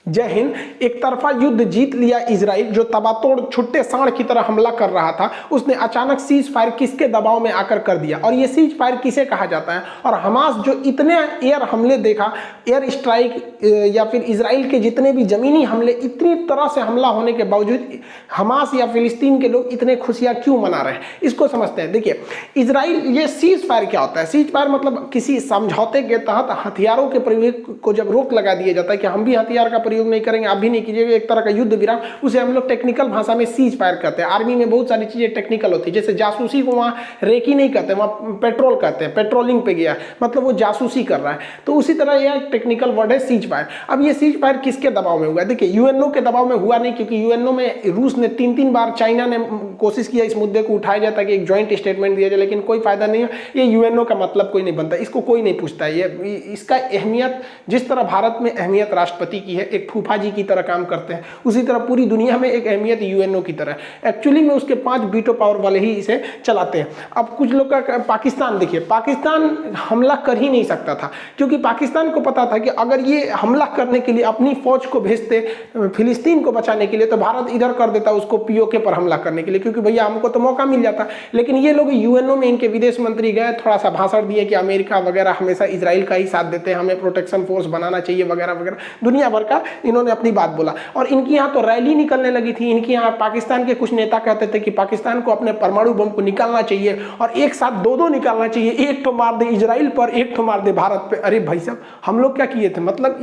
जय हिंद। एक तरफा युद्ध जीत लिया इजराइल, जो तबातोड़ छुट्टे सांड की तरह हमला कर रहा था, उसने अचानक सीज फायर किसके दबाव में आकर कर दिया। और ये सीज फायर किसे कहा जाता है? और हमास जो इतने एयर हमले देखा, एयर स्ट्राइक या फिर इजराइल के जितने भी जमीनी हमले, इतनी तरह से हमला होने के बावजूद हमास या फिलिस्तीन के लोग इतने खुशियां क्यों मना रहे हैं, इसको समझते हैं। देखिए, इजराइल, ये सीज फायर क्या होता है? सीज फायर मतलब किसी समझौते के तहत हथियारों के प्रयोग को जब रोक लगा दिया जाता है कि हम भी हथियार का प्रयोग नहीं करेंगे, आप भी नहीं कीजिएगा, एक तरह का युद्ध विराम, उसे हम लोग टेक्निकल भाषा में सीज फायर कहते हैं। आर्मी में बहुत सारी चीजें टेक्निकल होती है, जैसे जासूसी को वहाँ रेकी नहीं कहते, वहाँ पेट्रोल कहते हैं, पेट्रोलिंग पे गया, मतलब वो जासूसी कर रहा है। तो उसी तरह यह टेक्निकल वर्ड है सीज फायर। अब ये सीज फायर किसके दबाव में हुआ? देखिए, यूएनओ के दबाव में हुआ नहीं, क्योंकि यूएनओ में रूस ने 3 बार, चाइना ने कोशिश किया इस मुद्दे को उठाया जाता कि एक ज्वाइंट स्टेटमेंट दिया जाए, लेकिन कोई फायदा नहीं है। ये यूएनओ का मतलब कोई नहीं बनता, इसको कोई नहीं पूछता है। ये इसका अहमियत, जिस तरह भारत में अहमियत राष्ट्रपति की है, एक फूफा जी की तरह काम करते हैं, उसी तरह पूरी दुनिया में एक अहमियत यूएनओ की तरह है। एक्चुअली में उसके 5 वीटो पावर वाले ही इसे चलाते हैं। अब कुछ लोग का पाकिस्तान, देखिए, पाकिस्तान हमला कर ही नहीं सकता था, क्योंकि पाकिस्तान को पता था कि अगर ये हमला करने के लिए अपनी फौज को भेजते फिलिस्तीन को बचाने के लिए, तो भारत इधर कर देता उसको पीओके पर हमला करने के लिए, क्योंकि भैया हमको तो मौका मिल जाता। लेकिन ये लोग यूएनओ में, इनके विदेश मंत्री गए, थोड़ा सा भाषण दिए कि अमेरिका वगैरह हमेशा इजराइल का ही साथ देते हैं, हमें प्रोटेक्शन फोर्स बनाना चाहिए वगैरह वगैरह, दुनिया भर का इन्होंने अपनी बात बोला। और इनकी यहाँ तो रैली निकलने लगी थी। इनकी यहाँ पाकिस्तान के कुछ नेता कहते थे कि पाकिस्तान को अपने परमाणु बम को निकालना चाहिए, और एक साथ 2 निकालना चाहिए, एक तो मार दे इजराइल पर, एक तो मार दे भारत पे। अरे भाई साहब, हम लोग क्या किए थे? मतलब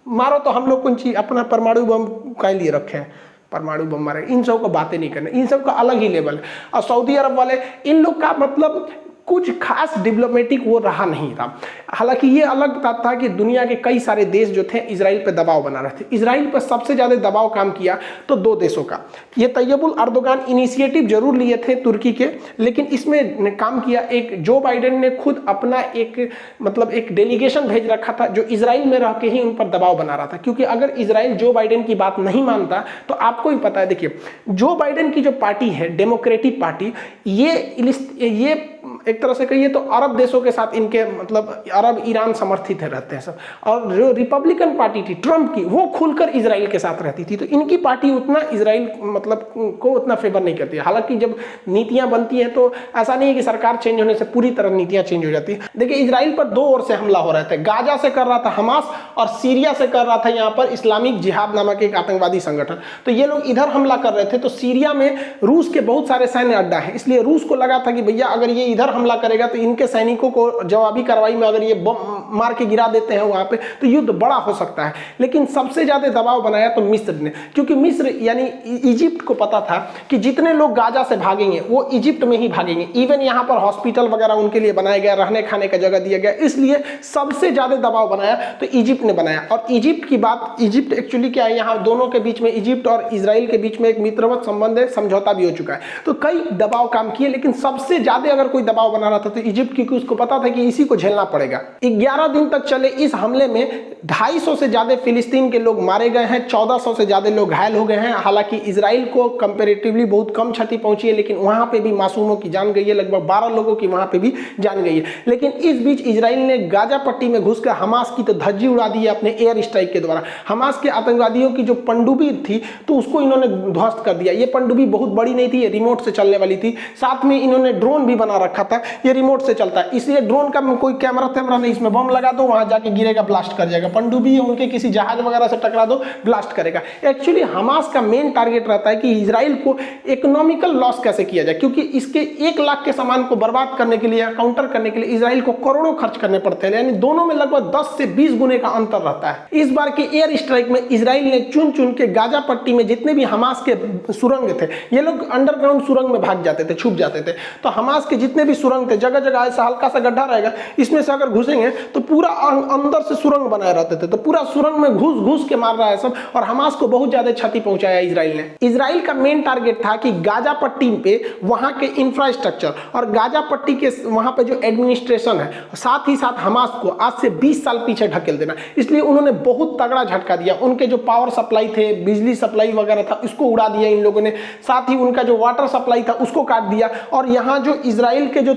मारो तो हम लोग कौन चीज अपना परमाणु बम का लिए रखे हैं, परमाणु बम मारे, इन सब को बातें नहीं करना, इन सब का अलग ही लेवल है। और सऊदी अरब वाले, इन लोग का मतलब कुछ खास डिप्लोमेटिक वो रहा नहीं था। हालांकि ये अलग बात था कि दुनिया के कई सारे देश जो थे इजराइल पे दबाव बना रहे थे। इजराइल पर सबसे ज़्यादा दबाव काम किया तो 2 देशों का। ये तैयबुल अर्दोगान इनिशिएटिव जरूर लिए थे तुर्की के, लेकिन इसमें काम किया एक जो बाइडेन ने खुद अपना एक डेलीगेशन भेज रखा था, जो इजराइल में रह के ही उन पर दबाव बना रहा था। क्योंकि अगर इजराइल जो बाइडेन की बात नहीं मानता, तो आपको ही पता है, देखिए, जो बाइडेन की जो पार्टी है, डेमोक्रेटिक पार्टी, ये एक तरह से कहिए तो अरब देशों के साथ इनके मतलब अरब ईरान समर्थित रहते हैं सब। और जो रिपब्लिकन पार्टी थी ट्रम्प की, वो खुलकर इजराइल के साथ रहती थी। तो इनकी पार्टी उतना इजराइल मतलब को उतना फेवर नहीं करती है। हालांकि जब नीतियां बनती हैं तो ऐसा नहीं है कि सरकार चेंज होने से पूरी तरह नीतियां चेंज हो जाती है। देखिए, इजराइल पर 2 ओर से हमला हो रहे थे। गाजा से कर रहा था हमास, और सीरिया से कर रहा था यहाँ पर इस्लामिक जिहाद नामक एक आतंकवादी संगठन। तो ये लोग इधर हमला कर रहे थे, तो सीरिया में रूस के बहुत सारे सैन्य अड्डा है, इसलिए रूस को लगा था कि भैया अगर ये इधर हमला करेगा तो इनके सैनिकों को जवाबी कार्रवाई में अगर ये बम मार के गिरा देते हैं वहां पे, तो युद्ध बड़ा हो सकता है। लेकिन सबसे ज्यादा दबाव बनाया तो मिस्र ने, क्योंकि मिस्र यानी इजिप्ट को पता था कि जितने लोग गाजा से भागेंगे वो इजिप्ट में ही भागेंगे। इवन यहाँ पर हॉस्पिटल वगैरह उनके लिए बनाया गया, रहने खाने का जगह दिया गया, इसलिए सबसे ज्यादा दबाव बनाया तो इजिप्ट ने बनाया। और इजिप्ट की बात, इजिप्ट एक्चुअली क्या है, यहाँ दोनों के बीच में, इजिप्ट और इजराइल के बीच में एक मित्रवत संबंध है, समझौता भी हो चुका है। तो कई दबाव काम किए, लेकिन सबसे ज्यादा अगर कोई दबाव बना रहा था तो इजिप्ट, क्योंकि उसको पता था कि इसी को झेलना पड़ेगा। 11 दिन तक चले इस हमले में 250 से ज्यादा फिलिस्तीन के लोग मारे गए हैं, 1400 से ज्यादा लोग घायल हो गए हैं। हालांकि इजराइल को कंपैरेटिवली बहुत कम क्षति पहुंची है, लेकिन वहां पे भी मासूमों की जान गई है, लगभग 12 लोगों की वहां पे भी जान गई है। लेकिन इस बीच इजराइल ने गाजा पट्टी में घुसकर हमास की तो धज्जी उड़ा दी है अपने एयर स्ट्राइक के द्वारा। हमास के आतंकवादियों की जो पनडुब्बी थी तो उसको इन्होंने ध्वस्त कर दिया। ये पनडुब्बी बहुत बड़ी नहीं थी, ये रिमोट से चलने वाली थी। साथ में इन्होंने ड्रोन भी बना रखा था, ये रिमोट से चलता है, इसलिए ड्रोन का कोई कैमरा नहीं, इसमें बम लगा दो, वहां जाके गिरेगा, ब्लास्ट कर जाएगा। पनडुब्बी उनके किसी जहाज वगैरह से टकरा दो, ब्लास्ट करेगा। एक्चुअली हमास का मेन टारगेट रहता है कि इजराइल को इकोनॉमिकल लॉस कैसे किया जाए, क्योंकि इसके 1 लाख के सामान को बर्बाद करने के लिए, काउंटर करने के लिए इजराइल को करोड़ों खर्च करने पड़ते हैं। यानी दोनों में लगभग 10 से 20 गुने का अंतर रहता है। इस बार के एयर स्ट्राइक में इजराइल ने चुन चुन के गाजा पट्टी में जितने भी हमास के सुरंग थे, ये लोग अंडरग्राउंड सुरंग में भाग जाते थे, छुप जाते थे। तो हमास के जितने भी सुरंग थे, जगह जगह ऐसा हल्का सा गड्ढा रहेगा, इसमें से अगर घुसेंगे तो पूरा अंदर से सुरंग बनाए रहते थे, तो पूरा सुरंग में घुस घुस के मार रहा है सब। और हमास को बहुत ज्यादा क्षति पहुंचाया इजराइल ने। इजराइल का मेन टारगेट था कि गाजा पट्टी पे वहां के इंफ्रास्ट्रक्चर और गाजा पट्टी के वहां पे जो एडमिनिस्ट्रेशन है, साथ ही साथ हमास को आज से 20 साल पीछे ढकेल देना। इसलिए उन्होंने बहुत तगड़ा झटका दिया। उनके जो पावर सप्लाई थे, बिजली सप्लाई वगैरह था, उसको उड़ा दिया इन लोगों ने। साथ ही उनका जो वाटर सप्लाई था उसको काट दिया। और यहाँ जो इजराइल इसराइल के जो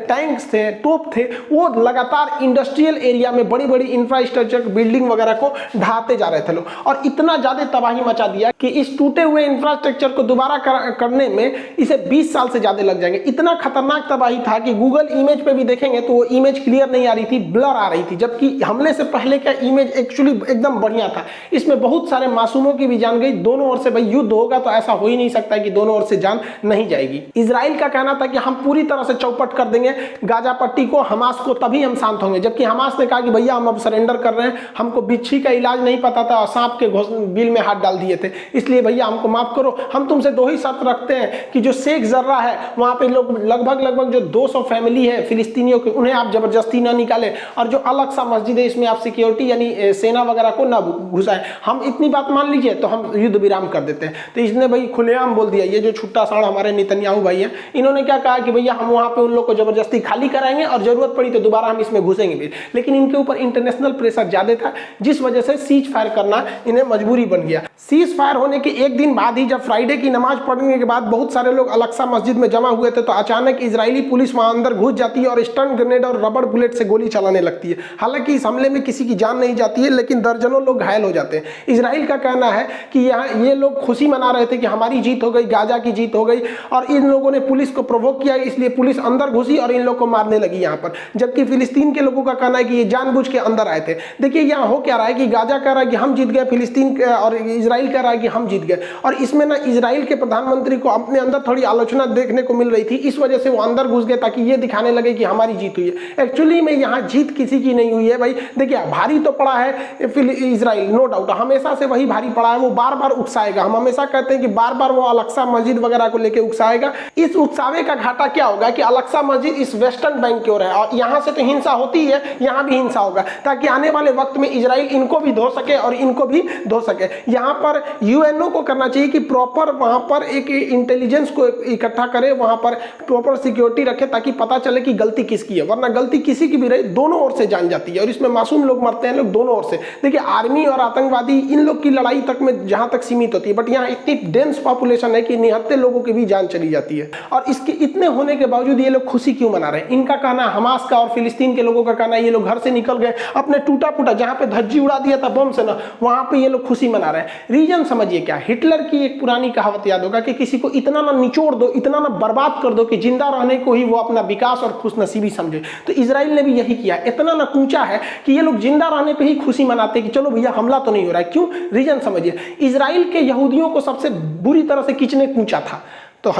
टैंक्स थे, तोप थे, वो लगातार इंडस्ट्रियल एरिया में बड़ी बड़ी इंफ्रास्ट्रक्चर बिल्डिंग वगैरह को ढाते जा रहे थे लोग, और इतना ज्यादा तबाही मचा दिया कि इस टूटे हुए इंफ्रास्ट्रक्चर को दोबारा करने में इसे 20 साल से ज्यादा लग जाएंगे। इतना खतरनाक तबाही था कि गूगल इमेज पे भी देखेंगे तो वो इमेज क्लियर नहीं आ रही थी, ब्लर आ रही थी, जबकि हमले से पहले का इमेज एक्चुअली एकदम बढ़िया था। इसमें बहुत सारे मासूमों की भी जान गई। दोनों ओर से भाई युद्ध होगा तो ऐसा हो ही नहीं सकता कि दोनों ओर से जान नहीं जाएगी। इजराइल का कहना था कि हम पूरी तरह से चौपट कर देंगे गाजा पट्टी को, हमास को, तभी हम शांत होंगे, जबकि हमास ने कहा कि भैया हम अब सरेंडर कर रहे हैं, हमको बिच्छी का इलाज नहीं पता था और सांप के बिल में हाथ डाल दिए थे, इसलिए भैया हमको माफ करो। हम तुमसे दो ही शर्त रखते हैं कि जो शेख जर्रा है वहां पे लोग लगभग जो 200 फैमिली है फिलिस्तीनियों की, उन्हें आप जबरदस्ती ना निकालें, और जो अलग सा मस्जिद है इसमें आप सिक्योरिटी यानी सेना वगैरह को ना घुसाएं, हम इतनी बात मान लीजिए तो हम युद्ध विराम कर देते हैं। तो इसने भाई खुलेआम बोल दिया। ये जो छुट्टा साड़ हमारे नेतन्याहू भाई है, इन्होंने क्या कहा कि भैया हम वहां पे उन लोग को जबरदस्ती खाली कराएंगे और जरूरत पड़ी तो दोबारा हम इसमें घुसेंगे भी। लेकिन इनके ऊपर इंटरनेशनल प्रेशर ज्यादा था, जिस वजह से सीज फायर करना इन्हें मजबूरी बन गया। सीज फायर होने के एक दिन बाद ही जब फ्राइडे की नमाज पढ़ने के बाद बहुत सारे लोग अलक्सा मस्जिद में जमा हुए थे, तो अचानक इजरायली पुलिस वहां अंदर घुस जाती है और स्टन ग्रेनेड और रबड़ बुलेट से गोली चलाने लगती है। हालांकि इस हमले में किसी की जान नहीं जाती है, लेकिन दर्जनों लोग घायल हो जाते हैं। इजराइल का कहना है कि यहाँ ये लोग खुशी मना रहे थे कि हमारी जीत हो गई, गाजा की जीत हो गई, और इन लोगों ने पुलिस को प्रोवोक किया, इसलिए पुलिस अंदर घुसी और इन लोग को मारने लगी यहाँ पर। जबकि फिलिस्तीन के लोगों का कहना है कि ये जानबूझ के अंदर आए थे। देखिए यहाँ हो क्या रहा है कि गाजा कह रहा है कि हम जीत गए, फिलिस्तीन और इजराइल कह रहा है कि हम जीत गए, और इसमें ना इजराइल के प्रधानमंत्री को अपने अंदर थोड़ी आलोचना देखने को मिल रही थी, इस वजह से वो अंदर घुस गए ताकि ये दिखाने लगे कि हमारी जीत हुई है। एक्चुअली में यहाँ जीत किसी की नहीं हुई है भाई। देखिए भारी तो पड़ा है इजराइल, नो डाउट, हमेशा से वही भारी पड़ा है, वो बार बार उकसाएगा। हम हमेशा कहते हैं कि बार बार वो अलक्सा मस्जिद वगैरह को लेकर उकसाएगा। इस उकसावे का घाटा क्या होगा कि अलक्सा मस्जिद इस वेस्टर्न बैंक की ओर है, और यहाँ से तो हिंसा होती है, यहाँ भी हिंसा होगा, ताकि आने वाले वक्त में इजराइल इनको भी धो सके और इनको भी धो सके। यहाँ पर यूएनओ को करना चाहिए कि प्रॉपर वहां पर एक इंटेलिजेंस को इकट्ठा करे, वहां पर प्रॉपर सिक्योरिटी रखे, ताकि पता चले कि गलती किसकी है, वरना गलती किसी की भी रही दोनों ओर से जान जाती है, और इसमें मासूम लोग मरते हैं लोग दोनों ओर से। देखिए आर्मी और आतंकवादी इन लोग की लड़ाई तक में जहां तक सीमित होती है, बट यहाँ इतनी डेंस पॉपुलेशन है कि निहत्ते लोगों की भी जान चली जाती है। और इसके इतने होने के बावजूद ये लोग खुशी क्यों मना रहे हैं? इनका कहना, हमास का और फिलिस्तीन के लोगों का कहना है ये लोग घर से निकल गए, अपने टूटा फूटा जहां पे धज्जी उड़ा दिया था बम से ना, वहां पे ये लोग खुशी मना रहे हैं। रीजन समझिए क्या, हिटलर की एक पुरानी कहावत याद होगा कि किसी को इतना ना निचोड़ दो, इतना ना बर्बाद कर दो कि जिंदा रहने को ही वो अपना विकास और खुशनसीबी समझे। तो इजराइल ने भी यही किया, इतना ना कूचा है कि ये लोग जिंदा रहने पे ही खुशी मनाते कि चलो भैया हमला तो नहीं हो रहा है। क्यों? रीजन समझिए, इजराइल के यहूदियों को सबसे बुरी तरह से किसने कूचा था? तो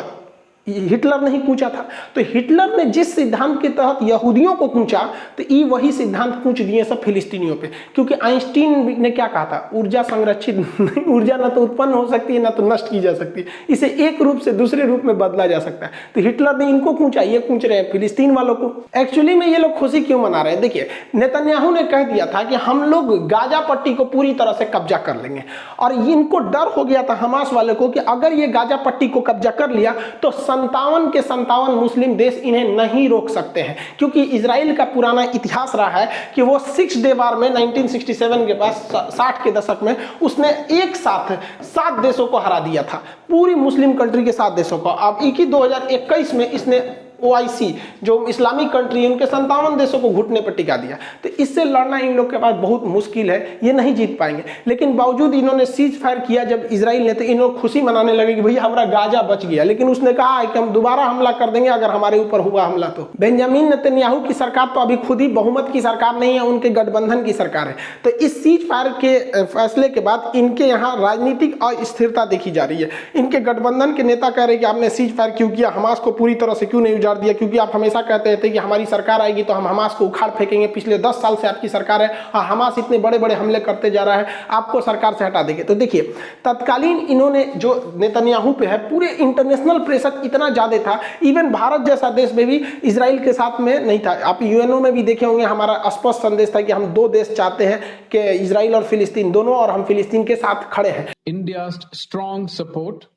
हिटलर नहीं कूचा था। तो हिटलर ने जिस सिद्धांत के तहत यहूदियों को कूचा, तो ये वही सिद्धांत कूच दिए सब फिलिस्तीनियों पे। क्योंकि आइंस्टीन ने क्या कहा था, ऊर्जा संरक्षित नहीं, ऊर्जा ना तो उत्पन्न हो सकती है ना तो नष्ट की जा सकती है, इसे एक रूप से दूसरे रूप में बदला जा सकता है। तो हिटलर ने इनको कूचा, ये कूच रहे हैं फिलिस्तीन वालों को। एक्चुअली में ये लोग खुशी क्यों मना रहे हैं? देखिए नेतन्याहू ने कह दिया था कि हम लोग गाजा पट्टी को पूरी तरह से कब्जा कर लेंगे, और इनको डर हो गया था हमास वाले को कि अगर ये गाजा पट्टी को कब्जा कर लिया तो 57 के 57 मुस्लिम देश इन्हें नहीं रोक सकते हैं। क्योंकि इजराइल का पुराना इतिहास रहा है कि वो 6 डे वार में 1967 के पास 60 के दशक में उसने एक साथ 7 देशों को हरा दिया था, पूरी मुस्लिम कंट्री के 7 देशों को। अब 2021 में इसने OIC जो इस्लामिक कंट्री है उनके 57 देशों को घुटने पर टिका दिया। तो इससे लड़ना इन लोग के पास बहुत मुश्किल है, ये नहीं जीत पाएंगे। लेकिन बावजूद इन्होंने सीज फायर किया जब इजराइल ने, तो इन लोग खुशी मनाने लगे कि भैया हमारा गाजा बच गया। लेकिन उसने कहा है कि हम दोबारा हमला कर देंगे अगर हमारे ऊपर हुआ हमला तो। बेंजामिन नेतन्याहू की सरकार तो अभी खुद ही बहुमत की सरकार नहीं है, उनके गठबंधन की सरकार है। तो इस सीज फायर के फैसले के बाद इनके यहाँ राजनीतिक अस्थिरता देखी जा रही है। इनके गठबंधन के नेता कह रहे हैं कि आपने सीज फायर क्यों किया, हमास को पूरी तरह से क्यों नहीं दिया? क्योंकि आप हमेशा कहते थे कि हमारी सरकार आएगी तो हम हमास को उखाड़ फेंकेंगे, पिछले 10 साल से आपकी सरकार है और हमास इतने बड़े बड़े हमले करते जा रहा है, आपको सरकार से हटा देंगे। तो देखिए तत्कालीन इन्होंने जो नेतन्याहू पे है, पूरे इंटरनेशनल प्रेशर इतना ज्यादा था, इवन भारत जैसा देश में भी इजराइल के साथ में नहीं था। आप यूएनओ में भी देखे होंगे, हमारा स्पष्ट संदेश था कि हम 2 देश चाहते हैं कि इजराइल और फिलिस्तीन दोनों, और हम फिलिस्तीन के साथ खड़े हैं। India's strong support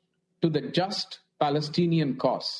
to the just Palestinian cause.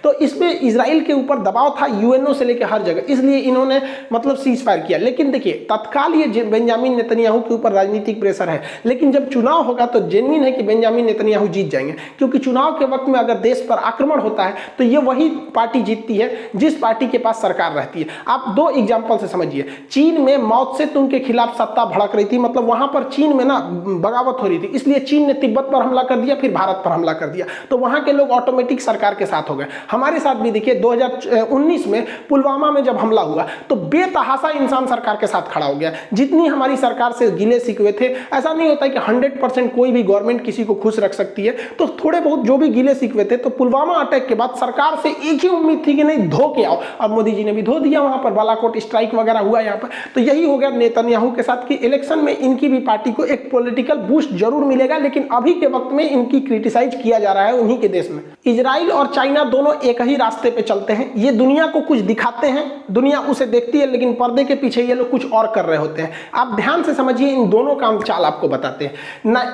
तो इसमें इजराइल के ऊपर दबाव था यूएनओ से लेकर हर जगह, इसलिए इन्होंने मतलब सीज फायर किया। लेकिन देखिए तत्काल ये बेंजामिन नेतन्याहू के ऊपर राजनीतिक प्रेशर है, लेकिन जब चुनाव होगा तो जेन्युइन है कि बेंजामिन नेतन्याहू जीत जाएंगे, क्योंकि चुनाव के वक्त में अगर देश पर आक्रमण होता है तो ये वही पार्टी जीतती है जिस पार्टी के पास सरकार रहती है। आप दो एग्जाम्पल से समझिए, चीन में माओ त्से तुंग के खिलाफ सत्ता भड़क रही थी, मतलब वहां पर चीन में ना बगावत हो रही थी, इसलिए चीन ने तिब्बत पर हमला कर दिया, फिर भारत पर हमला कर दिया, तो वहां के लोग ऑटोमेटिक सरकार के साथ हो गए। हमारे साथ भी देखिए 2019 में पुलवामा में जब हमला हुआ तो बेतहाशा इंसान सरकार के साथ खड़ा हो गया। जितनी हमारी सरकार से गिले शिकवे थे, ऐसा नहीं होता कि 100% कोई भी गवर्नमेंट किसी को खुश रख सकती है, तो थोड़े बहुत जो भी गिले शिकवे थे, तो पुलवामा अटैक के बाद सरकार से एक ही उम्मीद थी कि नहीं धो के आओ, और मोदी जी ने भी धो दिया, वहां पर बालाकोट स्ट्राइक वगैरह हुआ यहाँ पर। तो यही हो गया नेतन्याहू के साथ कि इलेक्शन में इनकी भी पार्टी को एक पॉलिटिकल बूस्ट जरूर मिलेगा, लेकिन अभी के वक्त में इनकी क्रिटिसाइज किया जा रहा है उन्हीं के देश में। इजराइल और चाइना दोनों एक ही रास्ते पे चलते हैं, ये दुनिया को कुछ दिखाते हैं, दुनिया उसे देखती है, लेकिन पर्दे के पीछे ये लोग कुछ और कर रहे होते हैं। आप ध्यान से समझिए, इन दोनों का चाल आपको बताते हैं।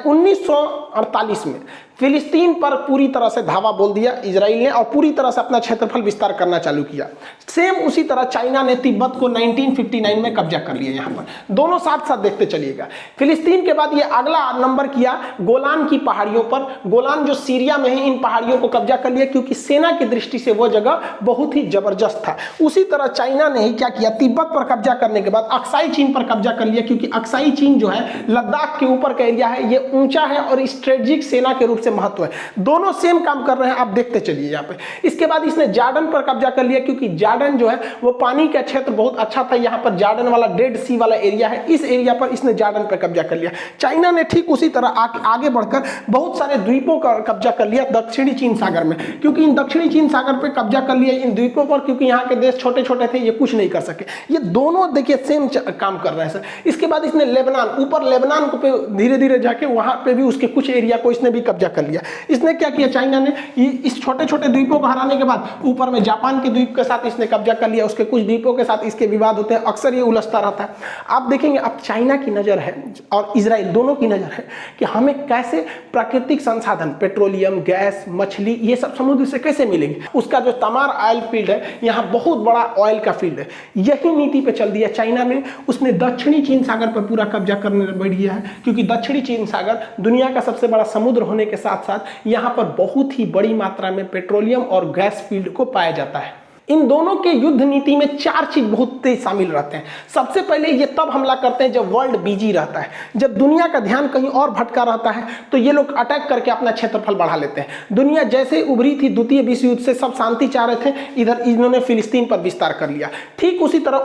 1948 में फिलिस्तीन पर पूरी तरह से धावा बोल दिया इजराइल ने और पूरी तरह से अपना क्षेत्रफल विस्तार करना चालू किया। सेम उसी तरह चाइना ने तिब्बत को 1959 में कब्जा कर लिया। यहाँ पर दोनों साथ साथ देखते चलिएगा। फिलिस्तीन के बाद ये अगला नंबर किया गोलान की पहाड़ियों पर। गोलान जो सीरिया में है, इन पहाड़ियों को कब्जा कर लिया क्योंकि सेना की दृष्टि से वो जगह बहुत ही जबरदस्त था। उसी तरह चाइना ने ही क्या किया, तिब्बत पर कब्जा करने के बाद अक्साई चीन पर कब्जा कर लिया, क्योंकि अक्साई चीन जो है लद्दाख के ऊपर का एरिया है, ये ऊंचा है और स्ट्रेटेजिक सेना के रूप से महत्व है। दोनों सेम काम कर रहे हैं, आप देखते चलिए यहाँ पे। इसके बाद इसने जॉर्डन पर कब्जा कर लिया, क्योंकि जॉर्डन जो है वो पानी का क्षेत्र बहुत अच्छा था। यहाँ पर जॉर्डन वाला डेड सी वाला एरिया है, इस एरिया पर इसने जॉर्डन पर कब्जा कर लिया। चाइना ने ठीक उसी तरह आगे बढ़कर बहुत सारे द्वीपों का कब्जा कर लिया दक्षिणी चीन सागर में, क्योंकि इन दक्षिणी चीन सागर पर कब्जा कर लिया इन द्वीपों पर, क्योंकि यहाँ के देश छोटे छोटे थे, ये कुछ नहीं कर सके। ये दोनों देखिए सेम काम कर रहे हैं सर। इसके बाद इसने लेबनान, ऊपर लेबनान को पे धीरे धीरे जाके वहां पे भी उसके कुछ एरिया को इसने भी कब्जा कर लिया। इसने क्या किया, चाइना ने इस छोटे छोटे द्वीपों को हराने के बाद ऊपर में जापान के द्वीप के साथ इसने कब्जा कर लिया, उसके कुछ द्वीपों के साथ इसके विवाद होते हैं, अक्सर ये उलझता रहता है। आप देखेंगे अब चाइना की नजर है और इजराइल दोनों की नजर है कि हमें कैसे प्राकृतिक संसाधन, पेट्रोलियम, गैस, मछली, ये सब समुद्र से कैसे मिलेंगे। उसका जो तमार ऑयल फील्ड है, यहाँ बहुत बड़ा ऑयल का फील्ड है, यही नीति पे चल दिया चाइना में। उसने दक्षिणी चीन सागर पर पूरा कब्जा करने बैठ गया है, क्योंकि दक्षिणी चीन सागर दुनिया का सबसे बड़ा समुद्र होने के साथ साथ यहाँ पर बहुत ही बड़ी मात्रा में पेट्रोलियम और गैस फील्ड को पाया जाता है। इन दोनों के युद्ध नीति में चार चीज बहुत तेज शामिल रहते हैं। सबसे पहले ये तब हमला करते हैं जब वर्ल्ड बिजी रहता है, जब दुनिया का ध्यान कहीं और भटका रहता है, तो ये लोग अटैक करके अपना क्षेत्रफल बढ़ा लेते हैं। दुनिया जैसे उभरी थी द्वितीय विश्व युद्ध से, सब शांति चाह रहे थे, इधर इन्होंने फिलिस्तीन पर विस्तार कर लिया। ठीक उसी तरह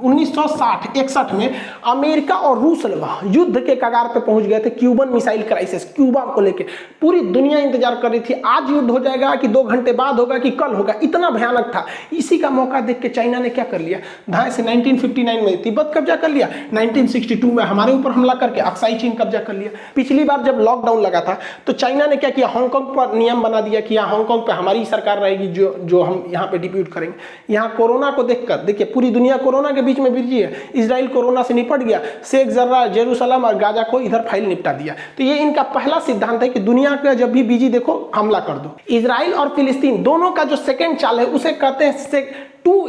1960-61 में अमेरिका और रूस युद्ध के कगार पे पहुंच गए थे। क्यूबन मिसाइल क्राइसिस, क्यूबा को लेकर पूरी दुनिया इंतजार कर रही थी, आज युद्ध हो जाएगा कि 2 घंटे बाद होगा कि कल होगा, इतना भयानक था। इसी का मौका देख के चाइना ने क्या कर लिया, धाए से 1959 में तिब्बत कब्जा कर लिया, 1962 में हमारे ऊपर हमला करके अक्साई चीन कब्जा कर लिया। पिछली बार जब लॉकडाउन लगा था तो चाइना ने क्या किया, हांगकांग पर नियम बना दिया कि यहाँ हांगकांग पे हमारी सरकार रहेगी, जो हम यहाँ पे डिप्यूट करेंगे। यहाँ कोरोना को देखकर देखिए पूरी दुनिया कोरोना के बीच में बिजी है, इजराइल कोरोना से निपट गया, शेख जर्रा, जेरूसलम और गाजा को इधर फाइल निपटा दिया। तो ये इनका पहला सिद्धांत है कि दुनिया का जब भी बिजी देखो हमला कर दो। इजराइल और फिलिस्तीन दोनों का जो सेकेंड चाल है उसे कहते हैं टू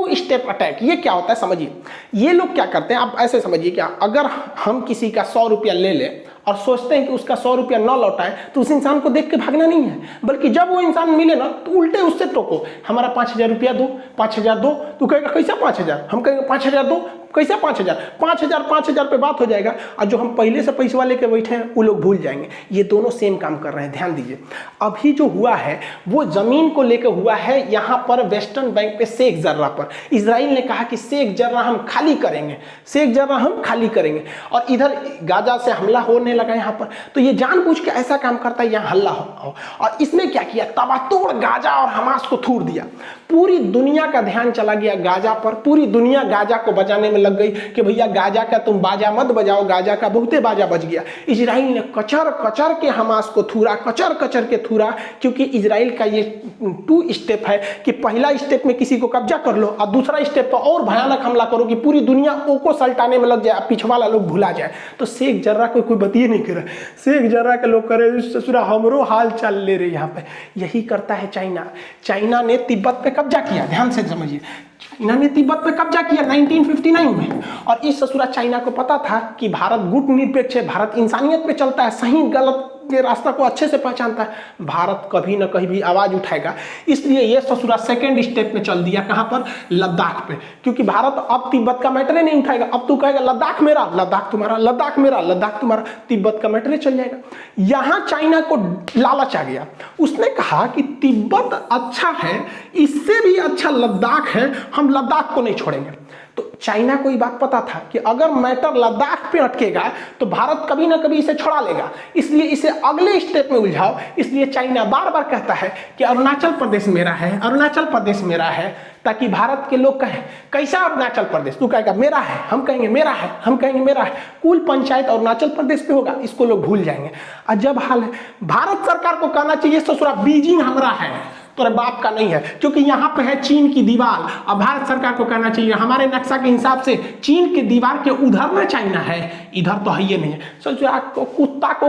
स्टेप अटैक। ये क्या होता है समझिए, ये लोग क्या करते हैं, आप ऐसे समझिए क्या, अगर हम किसी का 100 रुपया ले लें और सोचते हैं कि उसका 100 रुपया न लौटाए, तो उस इंसान को देख के भागना नहीं है, बल्कि जब वो इंसान मिले ना तो उल्टे उससे टोको, हमारा 5000 रुपया दो, 5000 दो। तू कहेगा कैसा 5000, हम कहेंगे 5000 दो, कैसा 5000 पे बात हो जाएगा, और जो हम पहले से पैसा लेके बैठे हैं वो लोग भूल जाएंगे। ये दोनों सेम काम कर रहे हैं, ध्यान दीजिए। अभी जो हुआ है वो जमीन को लेकर हुआ है, यहाँ पर वेस्टर्न बैंक पे शेख जर्रा पर। इजराइल ने कहा कि शेख जर्रा हम खाली करेंगे, शेख जर्रा हम खाली करेंगे, और इधर गाजा से हमला होने लगा यहाँ पर। तो ये जानबूझ के ऐसा काम करता है यहाँ हल्ला हो, और इसने क्या किया, तबातोड़ गाजा और हमास को थूर दिया। पूरी दुनिया का ध्यान चला गया गाजा पर, पूरी दुनिया गाजा को बचाने में लग गई कि भैया गाजा का तुम बाजा मत बजाओ, गाजा का बहुते बाजा बज गया। इजराइल ने कचर कचर के हमास को थूरा, कचर कचर के थूरा, क्योंकि इजराइल का ये 2 स्टेप है कि पहला स्टेप में किसी को कब्जा कर लो और दूसरा स्टेप पर और भयानक हमला करो कि पूरी दुनिया को सल्टाने में लग जाए, पिछवा वाला लोग भुला जाए। तो शेख जर्रा को कोई बतिए नहीं करे, शेख जर्रा के लोग करे ससुरा हमरो हाल चाल ले रहे। यहाँ पे यही करता है चाइना। चाइना ने तिब्बत पे कब्जा किया, ध्यान से समझिए, चाइना ने तिब्बत पे कब्जा किया 1959 में। और इस ससुरा चाइना को पता था कि भारत गुटनिरपेक्ष है, भारत इंसानियत पे चलता है, सही गलत के रास्ता को अच्छे से पहचानता है, भारत कभी ना कहीं भी आवाज उठाएगा। इसलिए ये ससुरा सेकंड स्टेप में चल दिया, कहां पर, लद्दाख पे, क्योंकि भारत अब तिब्बत का मैटर नहीं उठाएगा। अब तू कहेगा लद्दाख मेरा, लद्दाख तुम्हारा, लद्दाख मेरा, लद्दाख तुम्हारा, तिब्बत का मैटर चल जाएगा। यहां चाइना को लालच आ गया, उसने कहा कि तिब्बत अच्छा है, इससे भी अच्छा लद्दाख है, हम लद्दाख को नहीं छोड़ेंगे। तो चाइना को ये बात पता था कि अगर मैटर लद्दाख पे अटकेगा तो भारत कभी ना कभी इसे छोड़ा लेगा, इसलिए इसे अगले स्टेप में उलझाओ। इसलिए चाइना बार बार कहता है कि अरुणाचल प्रदेश मेरा है, अरुणाचल प्रदेश मेरा है, ताकि भारत के लोग कहें कैसा अरुणाचल प्रदेश, तू कहेगा मेरा है, हम कहेंगे मेरा है, हम कहेंगे मेरा है, कुल पंचायत अरुणाचल प्रदेश पे होगा, इसको लोग भूल जाएंगे। अजब हाल है। भारत सरकार को कहना चाहिए ससुरा बीजिंग हमारा है, तो बाप का नहीं है, क्योंकि यहाँ पे है चीन की दीवार। अब भारत सरकार को कहना चाहिए हमारे नक्शा के हिसाब से चीन की दीवार के उधर ना चाइना है, इधर तो है ये नहीं है। सोचिए आपको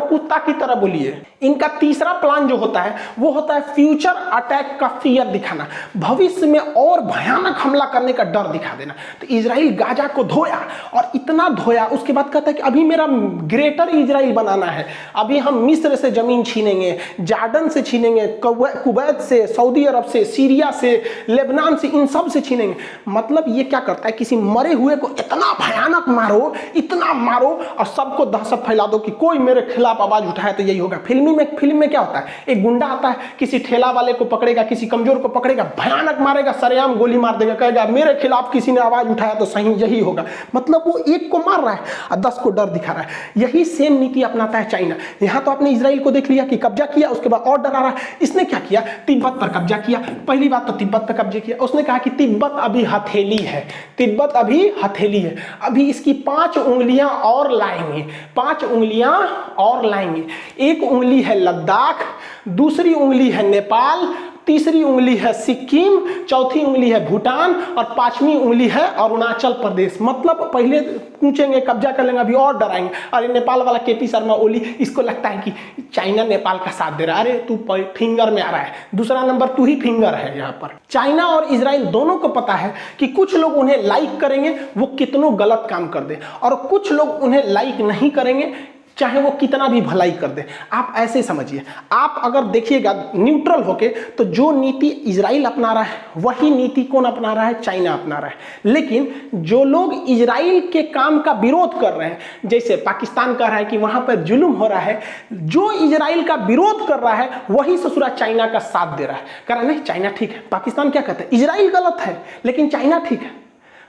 कुत्ता की तरह बोलिए। इनका तीसरा प्लान जो होता है वो होता है फ्यूचर अटैक का फियर दिखाना, भविष्य में और भयानक हमला करने का डर दिखा देना। तो इजराइल गाजा को धोया और इतना धोया, उसके बाद कहता है कि अभी मेरा ग्रेटर इजराइल बनाना है, अभी हम मिस्र से जमीन छीनेंगे, जॉर्डन से छीनेंगे, कुवैत से, सऊदी अरब से, सीरिया से, लेबनान से, इन सब से छीनेंगे। मतलब ये क्या करता है, किसी मरे हुए को इतना भयानक मारो, इतना मारो और सबको दहशत फैला दो कि कोई मेरे खिलाफ आवाज उठाए तो यही होगा। फिल्म में क्या होता है, एक गुंडा आता है, किसी ठेला वाले को पकड़ेगा, किसी कमजोर को पकड़ेगा, भयानक मारेगा, सरेआम गोली मार देगा, कहेगा मेरे खिलाफ किसी ने आवाज उठाया तो सही यही होगा। मतलब वो एक को मार रहा है और 10 को डर दिखा रहा है। यही सेम नीति अपनाता है चाइना। यहां तो आपने इजराइल को देख लिया कि कब्जा किया, उसके बाद और डरा रहा है। इसने क्या किया, तिब्बत पर कब्जा किया। पहली बात तो तिब्बत पर कब्जे किया, उसने कहा कि तिब्बत अभी हथेली है, तिब्बत अभी हथेली है, अभी इसकी 5 उंगलियां और लाएंगे, 5 उंगलियां और लाएंगे। एक उंगली है लद्दाख, दूसरी उंगली है नेपाल, तीसरी उंगली है सिक्किम, चौथी उंगली है भूटान और 5वीं उंगली है अरुणाचल प्रदेश। मतलब पहले पूछेंगे, कब्जा कर लेंगे, अभी और डराएंगे। अरे नेपाल वाला केपी शर्मा ओली, इसको लगता है कि चाइना नेपाल का साथ दे रहा है, अरे तू फिंगर में आ रहा है, दूसरा नंबर तू ही फिंगर है। यहाँ पर चाइना और इजराइल दोनों को पता है कि कुछ लोग उन्हें लाइक करेंगे वो कितनों गलत काम कर दे, और कुछ लोग उन्हें लाइक नहीं करेंगे चाहे वो कितना भी भलाई कर दे। आप ऐसे समझिए, आप अगर देखिएगा न्यूट्रल होके, तो जो नीति इजराइल अपना रहा है वही नीति कौन अपना रहा है, चाइना अपना रहा है। लेकिन जो लोग इजराइल के काम का विरोध कर रहे हैं, जैसे पाकिस्तान कह रहा है कि वहां पर जुल्म हो रहा है, जो इजराइल का विरोध कर रहा है वही ससुरा चाइना का साथ दे रहा है। कह रहा है नहीं चाइना ठीक है, पाकिस्तान क्या कहता है इजराइल गलत है लेकिन चाइना ठीक है।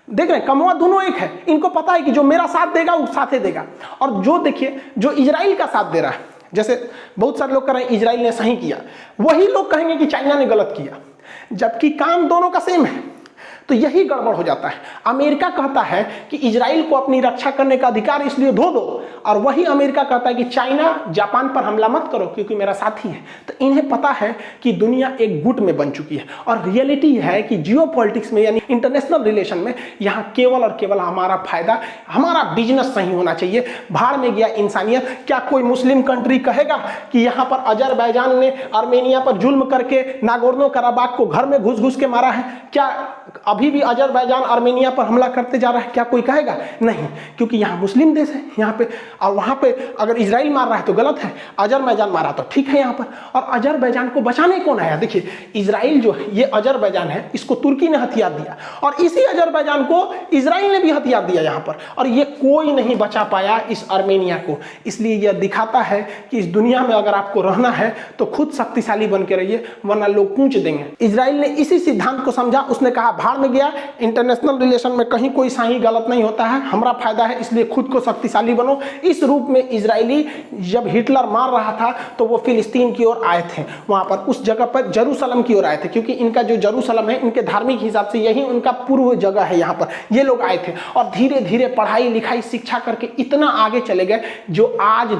देख रहे हैं, कमवा दोनों एक है। इनको पता है कि जो मेरा साथ देगा वो साथ ही देगा, और जो देखिए जो इजराइल का साथ दे रहा है, जैसे बहुत सारे लोग कह रहे हैं इजराइल ने सही किया, वही लोग कहेंगे कि चाइना ने गलत किया, जबकि काम दोनों का सेम है। तो यही गड़बड़ हो जाता है। अमेरिका कहता है कि इजराइल को अपनी रक्षा करने का अधिकार इसलिए धो दो, और वही अमेरिका कहता है कि चाइना जापान पर हमला मत करो क्योंकि मेरा साथी है। तो इन्हें पता है कि दुनिया एक गुट में बन चुकी है, और रियलिटी है कि जियोपॉलिटिक्स में यानी इंटरनेशनल रिलेशन में यहाँ केवल और केवल हमारा फायदा, हमारा बिजनेस सही होना चाहिए। भाड़ में गया इंसानियत। क्या कोई मुस्लिम कंट्री कहेगा कि यहाँ पर अजरबैजान ने आर्मेनिया पर जुल्म करके नागोर्नो कराबाख को घर में घुस घुस के मारा है? क्या अभी भी अजरबैजान आर्मेनिया पर हमला करते जा रहा है? क्या कोई कहेगा? नहीं, क्योंकि यहाँ मुस्लिम देश है यहाँ पे, और वहाँ पे अगर इजराइल मार रहा है तो गलत है, अजरबैजान मारा तो ठीक है यहाँ पर। और अजरबैजान को बचाने कौन आया? देखिए इजराइल जो है, ये अजरबैजान है, इसको तुर्की ने हथियार दिया, और इसी अजरबैजान को इजराइल ने भी हथियार दिया यहाँ पर, और ये कोई नहीं बचा पाया इस आर्मेनिया को। इसलिए यह दिखाता है कि इस दुनिया में अगर आपको रहना है तो खुद शक्तिशाली बन के रहिए, वरना लोग कूच देंगे। इजराइल ने इसी सिद्धांत को समझा, उसने कहा भाड़ में में गया, इंटरनेशनल रिलेशन में कहीं कोई सही गलत नहीं होता है, हमारा फायदा है इसलिए खुद को शक्तिशाली बनो। इस रूप में इजरायली जब हिटलर मार रहा था तो वो फिलिस्तीन की ओर आए थे, वहां पर उस जगह पर जेरूशलम की ओर आए थे, क्योंकि इनका जो जेरूशलम है इनके धार्मिक हिसाब से यही उनका पूर्व जगह है, यहाँ पर ये लोग आए थे और धीरे धीरे पढ़ाई लिखाई शिक्षा करके इतना आगे चले गए जो आज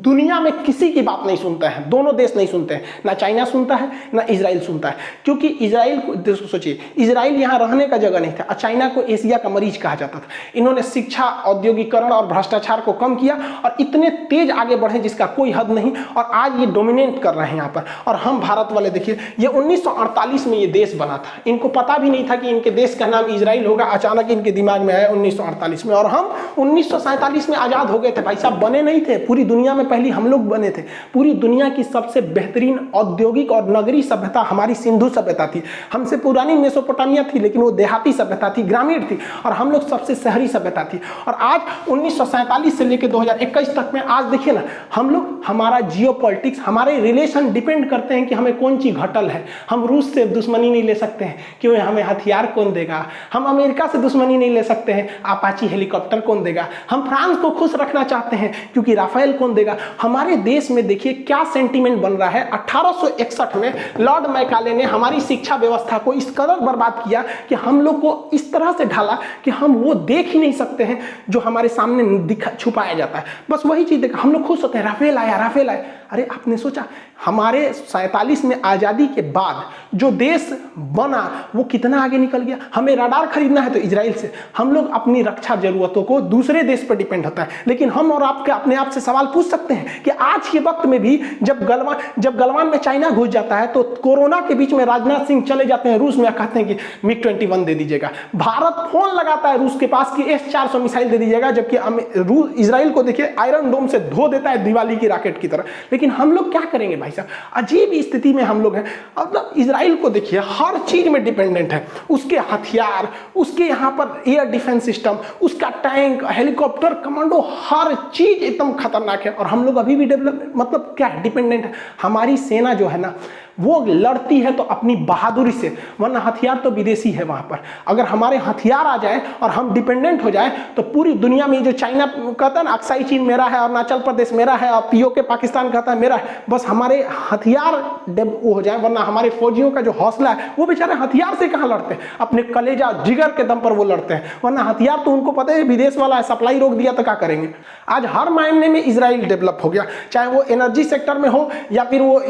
दुनिया में किसी की बात नहीं सुनते हैं, दोनों देश नहीं सुनते हैं, ना चाइना सुनता है ना इजराइल सुनता है, क्योंकि इजराइल को सोचिए, इजराइल यहाँ रहने का जगह नहीं था और चाइना को एशिया का मरीज कहा जाता था। इन्होंने शिक्षा, औद्योगिकरण और भ्रष्टाचार को कम किया और इतने तेज आगे बढ़े जिसका कोई हद नहीं, और आज ये डोमिनेट कर रहे हैं यहाँ पर। और हम भारत वाले देखिए, ये 1948 में ये देश बना था, इनको पता भी नहीं था कि इनके देश का नाम इजराइल होगा, अचानक इनके दिमाग में आया 1948 में। और हम 1947 में आजाद हो गए थे भाई साहब, बने नहीं थे, पूरी दुनिया में पहली हम लोग बने थे। पूरी दुनिया की सबसे बेहतरीन औद्योगिक और नगरीय सभ्यता हमारी सिंधु सभ्यता थी, हमसे पुरानी मेसोपोटामिया थी लेकिन वो देहाती सभ्यता थी, ग्रामीण थी, और हम लोग सबसे शहरी सभ्यता थी। और आज 1947 से लेकर 2021 तक में आज देखिए ना, हम लोग, हमारा जियोपॉलिटिक्स, हमारे रिलेशन डिपेंड करते हैं कि हमें कौन चीज घटल है। हम रूस से दुश्मनी नहीं ले सकते हैं क्यों, हमें हथियार कौन देगा। हम अमेरिका से दुश्मनी नहीं ले सकते हैं, अपाची हेलीकॉप्टर कौन देगा। हम फ्रांस को खुश रखना चाहते हैं क्योंकि राफेल कौन देगा। हमारे देश में देखिए क्या सेंटीमेंट बन रहा है। 1861 में लॉर्ड मैकाले ने हमारी शिक्षा व्यवस्था को इस कदर बर्बाद किया कि हम लोग को इस तरह से ढाला कि हम वो देख ही नहीं सकते हैं जो हमारे सामने छुपाया जाता है। बस वही चीज देखा, हम लोग खुश होते हैं, राफेल आया, राफेल आया। अरे आपने सोचा हमारे 47 में आजादी के बाद जो देश बना वो कितना आगे निकल गया। हमें रडार खरीदना है तो इजराइल से, हम लोग अपनी रक्षा जरूरतों को दूसरे देश पर डिपेंड होता है। लेकिन हम और आपके अपने आप से सवाल पूछ सकते हैं कि आज के वक्त में भी जब गलवान में चाइना घुस जाता है तो कोरोना के बीच में राजनाथ सिंह चले जाते हैं रूस में, कहते हैं कि MiG-21 दे दीजिएगा। भारत फोन लगाता है रूस के पास कि S-400 मिसाइल दे दीजिएगा, जबकि इजराइल को देखिए आयरन डोम से धो देता है दिवाली की रॉकेट की तरह। लेकिन हम लोग क्या करेंगे भाई साहब, अजीब स्थिति में हम लोग हैं। अब इजराइल को देखिए हर चीज में डिपेंडेंट है, उसके हथियार, उसके यहाँ पर एयर डिफेंस सिस्टम, उसका टैंक, हेलीकॉप्टर, कमांडो, हर चीज एकदम खतरनाक है। और हम लोग अभी भी मतलब क्या डिपेंडेंट है। हमारी सेना जो है ना वो लड़ती है तो अपनी बहादुरी से, वरना हथियार तो विदेशी है वहां पर। अगर हमारे हथियार आ जाए और हम डिपेंडेंट हो जाए तो पूरी दुनिया में जो चाइना कहता है ना, अक्साई चीन मेरा है, अरुणाचल प्रदेश मेरा है, और POK पाकिस्तान कहता है मेरा है, बस हमारे हथियार वो हो जाए, वरना हमारे फौजियों का जो हौसला है वो बेचारे हथियार से कहाँ लड़ते हैं, अपने कलेजा जिगर के दम पर वो लड़ते हैं। वरना हथियार तो उनको पता है विदेश वाला है, सप्लाई रोक दिया तो क्या करेंगे। आज हर मायने में इजराइल डेवलप हो गया, चाहे वो एनर्जी सेक्टर में हो या फिर वो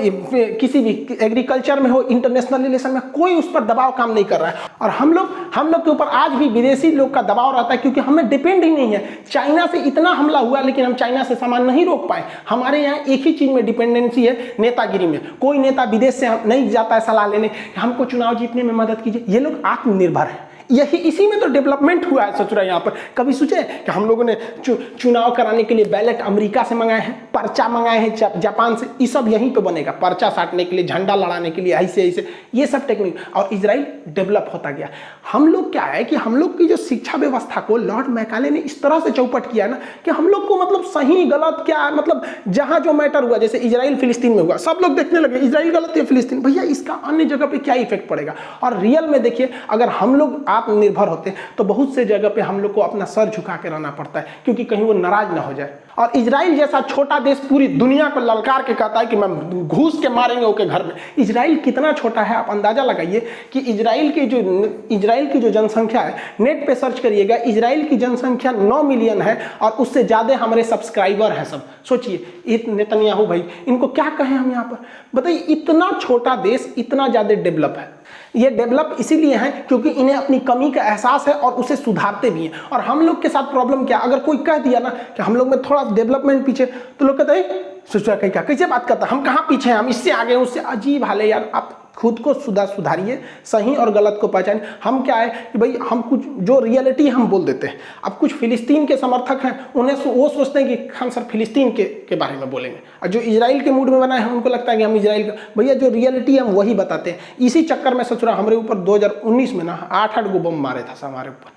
किसी भी एग्रीकल्चर में हो, इंटरनेशनल रिलेशन में, कोई उस पर दबाव काम नहीं कर रहा है। और हम लोग के ऊपर आज भी विदेशी लोग का दबाव रहता है क्योंकि हमें डिपेंड ही नहीं है। चाइना से इतना हमला हुआ लेकिन हम चाइना से सामान नहीं रोक पाए। हमारे यहाँ एक ही चीज में डिपेंडेंसी है, नेतागिरी में। कोई नेता विदेश से नहीं जाता है सलाह लेने, हमको चुनाव जीतने में मदद कीजिए। ये लोग आत्मनिर्भर है, यही इसी में तो डेवलपमेंट हुआ है। सोच रहे यहाँ पर कभी सोचे कि हम लोगों ने चुनाव कराने के लिए बैलेट अमेरिका से मंगाए हैं, पर्चा मंगाए हैं जापान से, ये सब यहीं पे बनेगा, पर्चा साटने के लिए, झंडा लड़ाने के लिए, ऐसे ऐसे ये सब टेक्निक। और इजराइल डेवलप होता गया। हम लोग क्या है कि हम लोग की जो शिक्षा व्यवस्था को लॉर्ड मैकाले ने इस तरह से चौपट किया ना कि हम लोग को मतलब सही गलत क्या, मतलब जहां जो मैटर हुआ, जैसे इजराइल फिलिस्तीन में हुआ, सब लोग देखने लगे इजराइल गलत है फिलिस्तीन, भैया इसका अन्य जगह पे क्या इफेक्ट पड़ेगा। और रियल में देखिए, अगर हम लोग आत्मनिर्भर होते तो बहुत से जगह पे हम लोग को अपना सर झुका के रहना पड़ता है क्योंकि कहीं वो नाराज ना हो जाए। और इजराइल जैसा छोटा देश पूरी दुनिया को ललकार के कहता है कि मैं घूस के मारेंगे ओके घर में। इजराइल कितना छोटा है, आप अंदाजा लगाइए कि इजराइल की जो जनसंख्या है, नेट पे सर्च करिएगा, इजराइल की जनसंख्या 9 मिलियन है और उससे ज्यादा हमारे सब्सक्राइबर हैं सब। सोचिए नेतन्याहू भाई, इनको क्या कहें हम यहाँ पर, बताइए। इतना छोटा देश इतना ज्यादा डेवलप है। ये डेवलप इसीलिए है क्योंकि इन्हें अपनी कमी का एहसास है और उसे सुधारते भी हैं। और हम लोग के साथ प्रॉब्लम क्या, अगर कोई कह दिया ना कि हम लोग में थोड़ा डेवलपमेंट पीछे, तो लोग कहते हैं सोचा क्या, कैसे बात करता, हम कहाँ पीछे हैं, हम इससे आगे, उससे। अजीब हाल है यार। आप खुद को सुधारिए, सही और गलत को पहचानिए। हम क्या है कि भाई हम कुछ जो रियलिटी हम बोल देते हैं। अब कुछ फिलिस्तीन के समर्थक हैं, उन्हें वो सोचते हैं कि हम सर फिलिस्तीन के बारे में बोलेंगे, और जो इजराइल के मूड में बनाए हैं उनको लगता है कि हम इजराइल का, भैया जो रियलिटी हम वही बताते हैं। इसी चक्कर में सचुरा हमारे ऊपर 2019 में ना 8 गो बम मारे था हमारे ऊपर,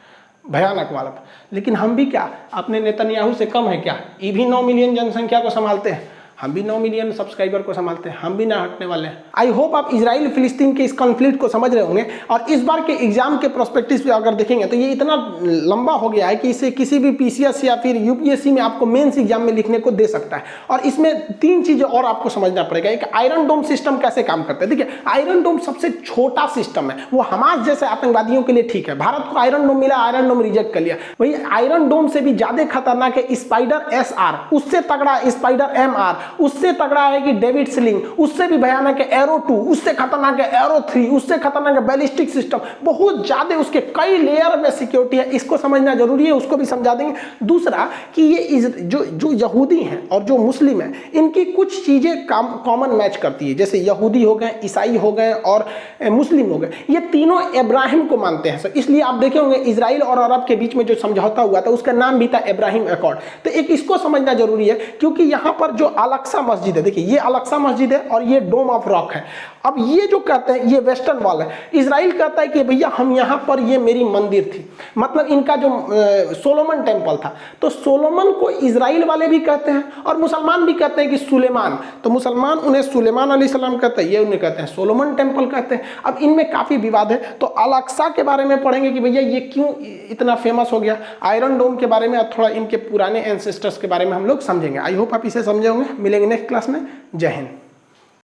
भयानक वाला। लेकिन हम भी क्या अपने नेतन्याहू से कम है क्या, ये भी 9 मिलियन जनसंख्या को संभालते हैं। हम भी 9 मिलियन सब्सक्राइबर को संभालते हैं, हम भी ना हटने वाले हैं। आई होप आप इजराइल फिलिस्तीन के इस कॉन्फ्लिक्ट को समझ रहे होंगे। और इस बार के एग्जाम के प्रोस्पेक्टिव पे अगर देखेंगे तो ये इतना लंबा हो गया है कि इसे किसी भी पीसीएस या फिर यूपीएससी में आपको मेंस एग्जाम में लिखने को दे सकता है। और इसमें 3 चीजें और आपको समझना पड़ेगा। एक, आयरन डोम सिस्टम कैसे काम करता है। देखिए, आयरन डोम सबसे छोटा सिस्टम है, वो हमास जैसे आतंकवादियों के लिए ठीक है। भारत को आयरन डोम मिला, आयरन डोम रिजेक्ट कर लिया। वही आयरन डोम से भी ज्यादा खतरनाक है स्पाइडर एसआर, उससे तगड़ा स्पाइडर एमआर, उससे तगड़ा है कि डेविड स्लिंग, उससे भी भयानक है एरो 2, उससे खतरनाक है एरो 3, उससे खतरनाक है बैलिस्टिक सिस्टम। बहुत ज्यादा उसके कई लेयर में सिक्योरिटी है, इसको समझना जरूरी है, उसको भी समझा देंगे। दूसरा कि ये जो यहूदी हैं और जो मुस्लिम हैं, इनकी कुछ चीजें कॉमन मैच करती है। जैसे यहूदी हो गए, ईसाई हो गए और मुस्लिम हो गए, ये तीनों इब्राहिम को मानते हैं सर। इसलिए आप देखे होंगे इजराइल और अरब के बीच में जो समझौता हुआ था उसका नाम भी था इब्राहिम अकॉर्ड। तो एक इसको समझना जरूरी है, क्योंकि यहां पर जो अल-अक्सा मस्जिद है, देखिए ये अल-अक्सा मस्जिद है और ये डोम ऑफ रॉक है। अब ये जो कहते हैं ये वेस्टर्न वॉल है, इजराइल कहता है कि भैया हम यहां पर, ये मेरी मंदिर थी, मतलब इनका जो सोलोमन टेम्पल था। तो सोलोमन को इजराइल वाले भी कहते हैं और मुसलमान भी कहते हैं कि सुलेमान। तो मुसलमान उन्हें सुलेमान अलैहिस्सलाम कहते हैं, ये उन्हें कहते हैं सोलोमन टेम्पल कहते हैं। अब इनमें काफी विवाद है। तो अल-अक्सा के बारे में पढ़ेंगे कि भैया ये क्यों इतना फेमस हो गया। आयरन डोम के बारे में और थोड़ा इनके पुराने एंसेस्टर्स के बारे में हम लोग समझेंगे। आई होप आप इसे समझे होंगे। मिलेंगे नेक्स्ट क्लास में। जय हिंद।